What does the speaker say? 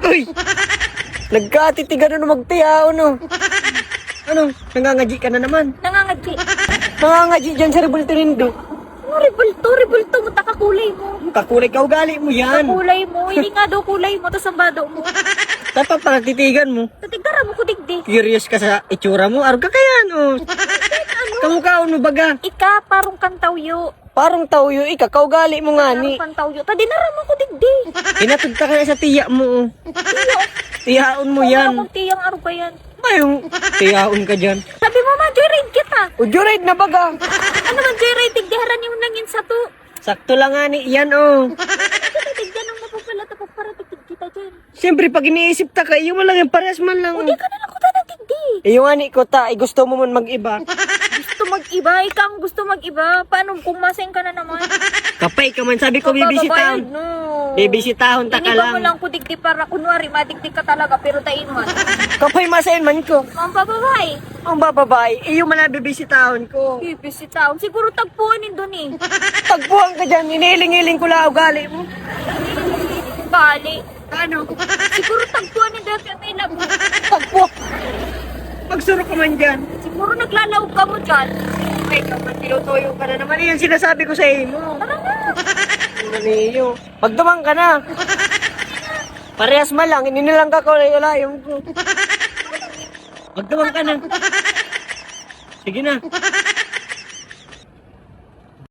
Uy! Nagkatitigan na magtiyao, no? Ano? Nangangaji ka na naman. Nangangadji. Nangangaji dyan sa Rebulturindo. Ano, rebulto mo, takakulay mo. Kakulay ka ugali mo yan. Kulay mo, hindi nga daw kulay mo, tas ang bado mo. Dapat para titigan mo. Tatigara mo ko digdi. Curious ka sa itsura mo. Arga kaya, no? Kamukha, no baga? Ika, parang kantawyo. Parang tawyo, ika, kaugali mo nga ni. Parang kantawyo. Tadinara mo ko digdi. Inatod ka kaya sa tiya mo. Tiyaon mo yan. Kung tiyang aro ba yan? Ayong tiyaon ka dyan. Sabi mo, ma-joyride kita. Ujurid na baga. Ano man joyride, tigdaharan yung langin sa to. Sakto lang nga ni yan, oh. Kita tigdan ang mapapala tapos para tigid kita dyan. Siyempre, pag iniisip ta ka, iyo mo lang yung parehas man lang. Hindi ka na lang ko ta ng tigdi. Iyo nga ni ko ta, gusto mo man mag-iba. Gusto mag-iba, ikaw ang gusto mag-iba. Paano kung maseng ka na naman? Kapay ka man, sabi ko bibisitahon. No. Bibisitahon ta ka Iniba mo lang. lang ko digdi para kunwari madigdi ka talaga pero tain man. Kapay masayin man ko. Ang bababay. Ang bababay, iyo man na bibisitahon ko. Ibisitaon. Siguro tagpuanin doon eh. Tagpuan ka dyan, iniling-iling ko lang ugali mo. Bali. Ano? Siguro tagpuanin doon yung may labo. Tagpuan. Pagsuro ka man dyan. Siguro naglalawag ka mo dyan. Ay, kapag tinutuyo ka na naman, yan sinasabi ko sa iyo. Tara na. Ano niyo? Magdumang ka na. Parehas man lang, inilang ka ko wala yung ko. Magdumang ka na. Sige na.